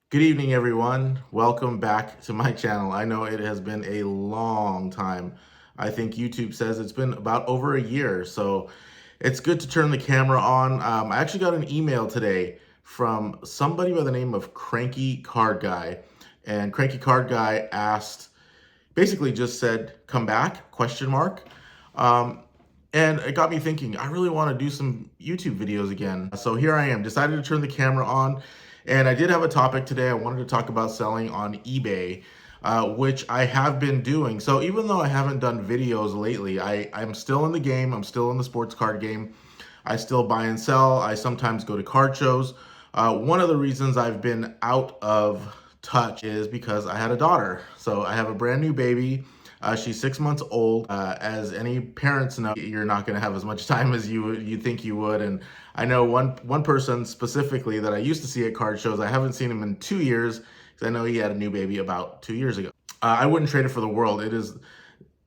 Good evening, everyone. Welcome back to my channel. I know it has been a long time. I think YouTube says it's been about over a year, so it's good to turn the camera on. I actually got an email today from somebody by the name of Cranky Card Guy, and Cranky Card Guy asked, basically just said, "Come back?" Question mark. Um, and it got me thinking, I really want to do some YouTube videos again. So here I am, decided to turn the camera on. And I did have a topic today. I wanted to talk about selling on eBay, which I have been doing. So even though I haven't done videos lately, I'm still in the game. I'm still in the sports card game. I still buy and sell. I sometimes go to card shows. One of the reasons I've been out of touch is because I had a daughter. So I have a brand new baby. She's 6 months old. As any parents know, you're not going to have as much time as you think you would. And I know one person specifically that I used to see at card shows. I haven't seen him in 2 years because I know he had a new baby about 2 years ago. I wouldn't trade it for the world. It is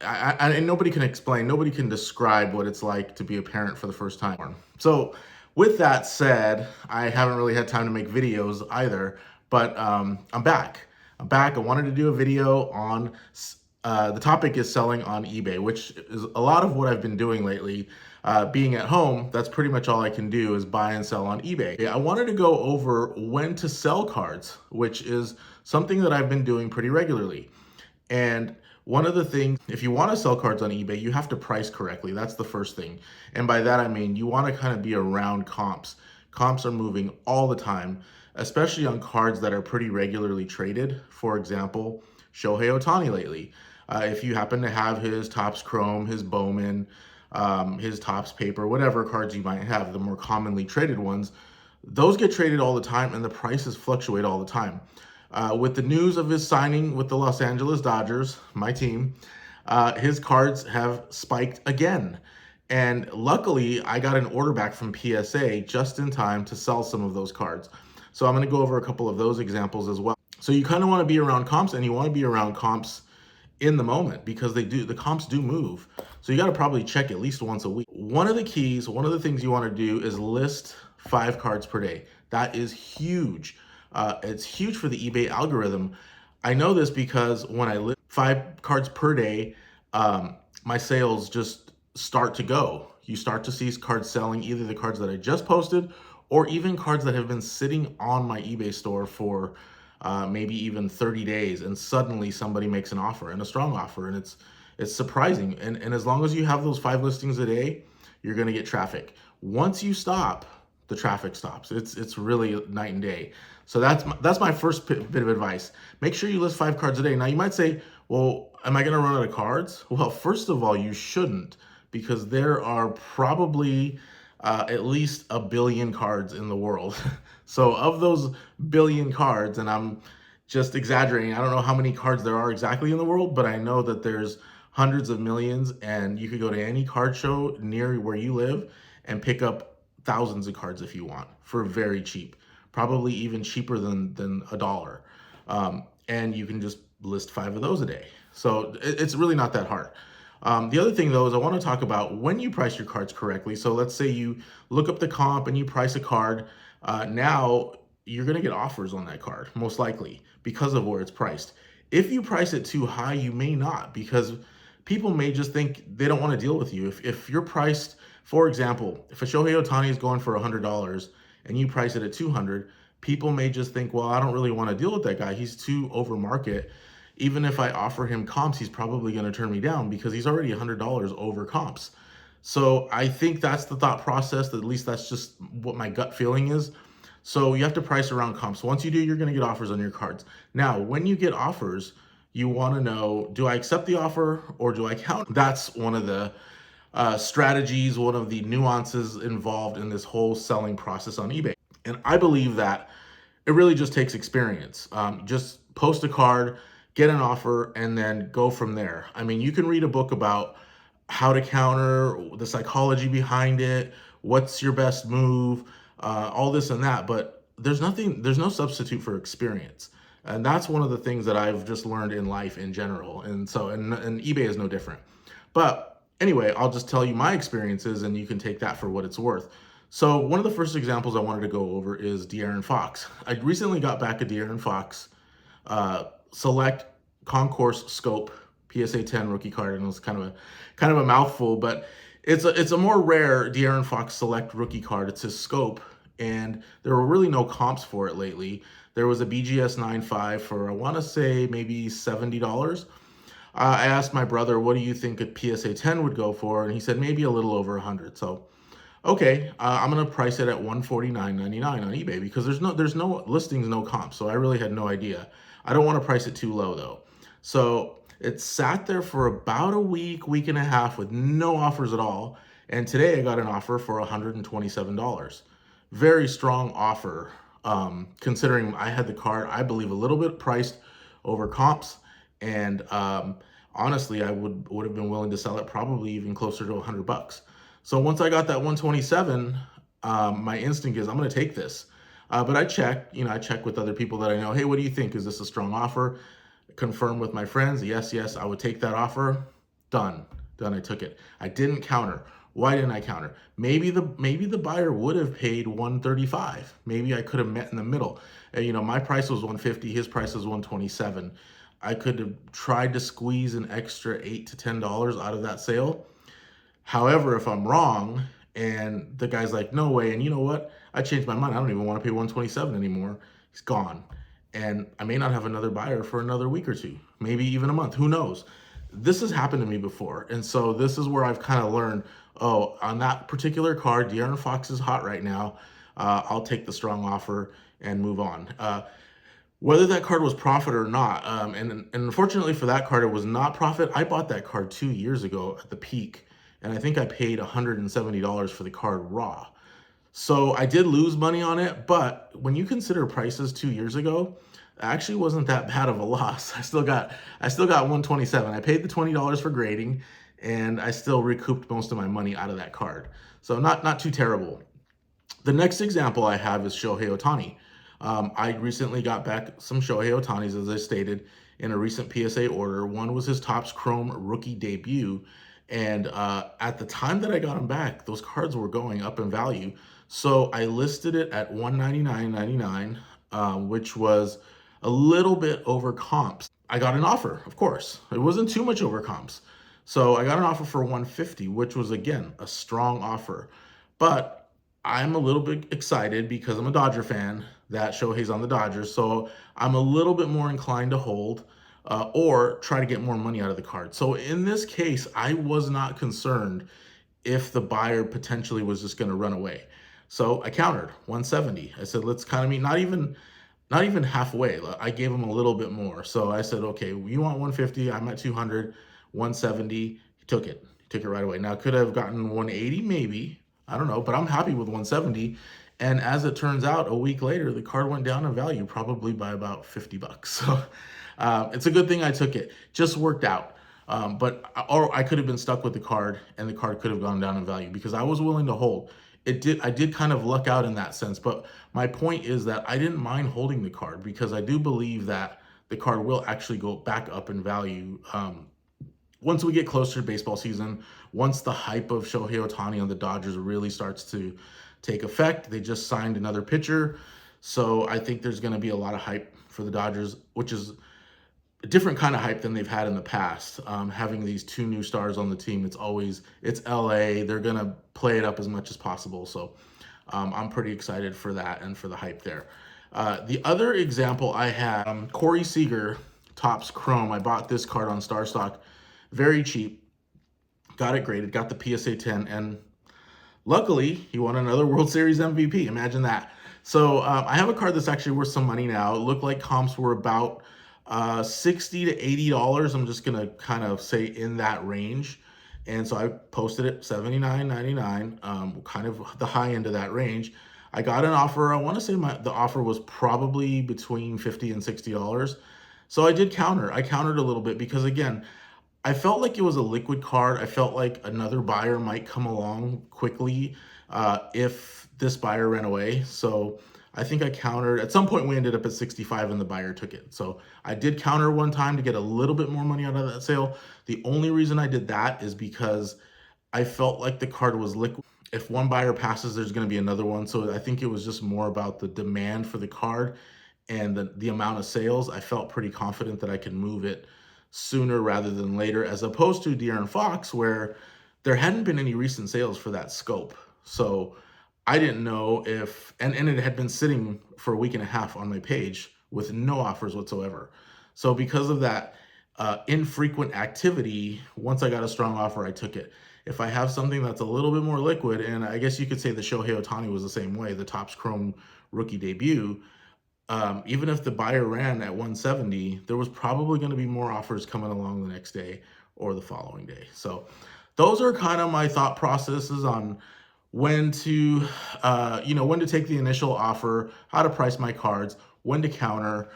and nobody can explain, nobody can describe what it's like to be a parent for the first time. So with that said, I haven't really had time to make videos either, but I'm back. I wanted to do a video on, the topic is selling on eBay, which is a lot of what I've been doing lately. Being at home, that's pretty much all I can do is buy and sell on eBay. I wanted to go over when to sell cards, which is something that I've been doing pretty regularly. And one of the things, if you want to sell cards on eBay, you have to price correctly. That's the first thing. And by that, I mean, you want to kind of be around comps. Comps are moving all the time, especially on cards that are pretty regularly traded. For example, Shohei Ohtani lately. If you happen to have his Topps Chrome, his Bowman, his Topps Paper, whatever cards you might have, the more commonly traded ones, those get traded all the time and the prices fluctuate all the time. With the news of his signing with the Los Angeles Dodgers, my team, his cards have spiked again. And luckily, I got an order back from PSA just in time to sell some of those cards. So I'm going to go over a couple of those examples as well. So you kind of want to be around comps, and you want to be around comps in the moment because the comps do move. So you got to probably check at least once a week. One of the things you want to do is list 5 cards per day. That is huge. It's huge for the eBay algorithm. I know this because when I list 5 cards per day, my sales just start to go. You start to see cards selling, either the cards that I just posted or even cards that have been sitting on my eBay store for maybe even 30 days, and suddenly somebody makes an offer, and a strong offer, and it's surprising. And as long as you have those 5 listings a day, you're going to get traffic. Once you stop, the traffic stops. It's really night and day. So that's my first bit of advice. Make sure you list 5 cards a day. Now you might say, well, am I going to run out of cards? Well, first of all, you shouldn't, because there are probably at least a billion cards in the world. So of those billion cards, and I'm just exaggerating, I don't know how many cards there are exactly in the world, but I know that there's hundreds of millions, and you could go to any card show near where you live and pick up thousands of cards if you want for very cheap, probably even cheaper than a dollar. And you can just list 5 of those a day. So it's really not that hard. The other thing, though, is I want to talk about when you price your cards correctly. So let's say you look up the comp and you price a card. Now you're going to get offers on that card, most likely, because of where it's priced. If you price it too high, you may not, because people may just think they don't want to deal with you. If you're priced, for example, if a Shohei Ohtani is going for $100 and you price it at 200, people may just think, well, I don't really want to deal with that guy. He's too over market. Even if I offer him comps, he's probably going to turn me down because he's already $100 over comps. So I think that's the thought process. At least that's just what my gut feeling is. So you have to price around comps. Once you do, you're going to get offers on your cards. Now, when you get offers, you want to know, do I accept the offer or do I count? That's one of the strategies, one of the nuances involved in this whole selling process on eBay. And I believe that it really just takes experience. Just post a card, get an offer, and then go from there. I mean, you can read a book about how to counter, the psychology behind it, what's your best move, all this and that, but there's no substitute for experience. And that's one of the things that I've just learned in life in general. And eBay is no different. But anyway, I'll just tell you my experiences and you can take that for what it's worth. So one of the first examples I wanted to go over is De'Aaron Fox. I recently got back a De'Aaron Fox Select Concourse Scope PSA 10 rookie card, and it was kind of a mouthful, but it's a more rare De'Aaron Fox Select rookie card. It's his Scope, and there were really no comps for it lately. There was a BGS 9.5 for, I want to say, maybe $70. I asked my brother, what do you think a PSA 10 would go for? And he said maybe a little over 100. So okay, I'm gonna price it at $149.99 on eBay because there's no listings, no comps. So I really had no idea. I don't want to price it too low though. So it sat there for about a week and a half with no offers at all. And today I got an offer for $127. Very strong offer, considering I had the card, I believe, a little bit priced over comps. And honestly, I would have been willing to sell it probably even closer to $100. So once I got that 127, my instinct is I'm going to take this. But I check with other people that I know. Hey, what do you think? Is this a strong offer? Confirm with my friends. Yes, I would take that offer. Done. I took it. I didn't counter. Why didn't I counter? Maybe the buyer would have paid 135. Maybe I could have met in the middle. And, my price was 150. His price was 127. I could have tried to squeeze an extra $8 to $10 out of that sale. However, if I'm wrong and the guy's like, no way, and you know what? I changed my mind. I don't even want to pay 127 anymore. He's gone. And I may not have another buyer for another week or two, maybe even a month. Who knows? This has happened to me before. And so this is where I've kind of learned, oh, on that particular card, De'Aaron Fox is hot right now. I'll take the strong offer and move on. Whether that card was profit or not, and unfortunately for that card, it was not profit. I bought that card 2 years ago at the peak, and I think I paid $170 for the card raw. So I did lose money on it, but when you consider prices 2 years ago, it actually wasn't that bad of a loss. I still got 127. I paid the $20 for grading, and I still recouped most of my money out of that card. So not too terrible. The next example I have is Shohei Ohtani. I recently got back some Shohei Ohtanis, as I stated, in a recent PSA order. One was his Topps Chrome rookie debut. And at the time that I got them back, those cards were going up in value. So I listed it at $199.99, which was a little bit over comps. I got an offer, of course. It wasn't too much over comps. So I got an offer for $150, which was, again, a strong offer. But I'm a little bit excited because I'm a Dodger fan that Shohei's on the Dodgers. So I'm a little bit more inclined to hold or try to get more money out of the card. So in this case, I was not concerned if the buyer potentially was just going to run away. So I countered 170. I said, let's kind of meet, not even halfway. I gave him a little bit more. So I said, okay, you want 150, I'm at 200, 170. He took it right away. Now, could I have gotten 180? Maybe. I don't know, but I'm happy with 170. And as it turns out, a week later, the card went down in value, probably by about $50. So it's a good thing I took it. Just worked out. Or I could have been stuck with the card, and the card could have gone down in value because I was willing to hold. I did kind of luck out in that sense. But my point is that I didn't mind holding the card because I do believe that the card will actually go back up in value once we get closer to baseball season, once the hype of Shohei Ohtani on the Dodgers really starts to take effect. They just signed another pitcher. So I think there's going to be a lot of hype for the Dodgers, which is a different kind of hype than they've had in the past. Having these two new stars on the team, it's LA. They're going to play it up as much as possible. So I'm pretty excited for that and for the hype there. The other example I had, Corey Seager, Topps Chrome. I bought this card on Star Stock very cheap. Got it graded, got the PSA 10, and luckily, he won another World Series MVP. Imagine that. So I have a card that's actually worth some money now. It looked like comps were about $60 to $80. I'm just going to kind of say in that range. And so I posted it $79.99, kind of the high end of that range. I got an offer. I want to say the offer was probably between $50 and $60. So I did counter. I countered a little bit because, again, I felt like it was a liquid card. I felt like another buyer might come along quickly if this buyer ran away. So I think I countered. At some point, we ended up at 65 and the buyer took it. So I did counter one time to get a little bit more money out of that sale. The only reason I did that is because I felt like the card was liquid. if one buyer passes, there's going to be another one. So I think it was just more about the demand for the card and the amount of sales. I felt pretty confident that I could move it sooner rather than later, as opposed to De'Aaron Fox, where there hadn't been any recent sales for that scope. So I didn't know if, and it had been sitting for a week and a half on my page with no offers whatsoever. So because of that infrequent activity, once I got a strong offer, I took it. If I have something that's a little bit more liquid, and I guess you could say the Shohei Ohtani was the same way, the Topps Chrome rookie debut, even if the buyer ran at 170, there was probably going to be more offers coming along the next day or the following day. So those are kind of my thought processes on when to, when to take the initial offer, how to price my cards, when to counter.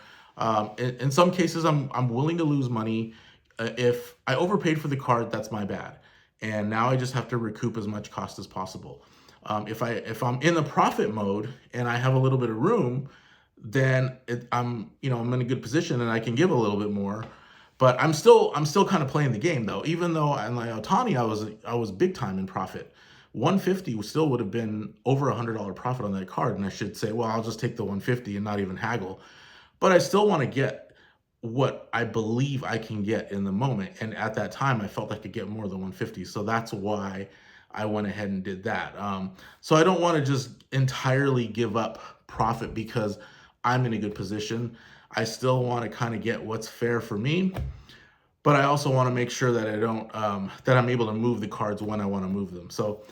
In some cases, I'm willing to lose money. If I overpaid for the card, that's my bad, and now I just have to recoup as much cost as possible. If I'm in the profit mode and I have a little bit of room, then I'm in a good position and I can give a little bit more. But I'm still kind of playing the game though. Even though on my Ohtani I was big time in profit. 150 still would have been over $100 profit on that card, and I should say, well, I'll just take the 150 and not even haggle. But I still want to get what I believe I can get in the moment, and at that time I felt I could get more than 150, so that's why I went ahead and did that. So I don't want to just entirely give up profit because I'm in a good position. I still want to kind of get what's fair for me, but I also want to make sure that I don't that I'm able to move the cards when I want to move them. So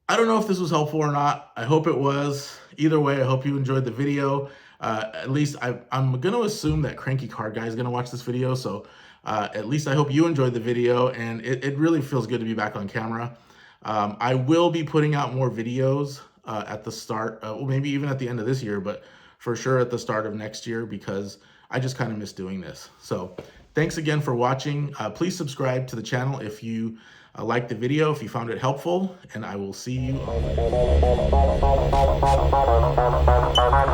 I don't know if this was helpful or not. I hope it was. Either way, I hope you enjoyed the video. At least I'm going to assume that Cranky Card Guy is going to watch this video. So at least I hope you enjoyed the video, and it really feels good to be back on camera. I will be putting out more videos at the start, well, maybe even at the end of this year, but for sure at the start of next year, because I just kind of miss doing this. So thanks again for watching. Please subscribe to the channel if you liked the video, if you found it helpful, and I will see you on the next one.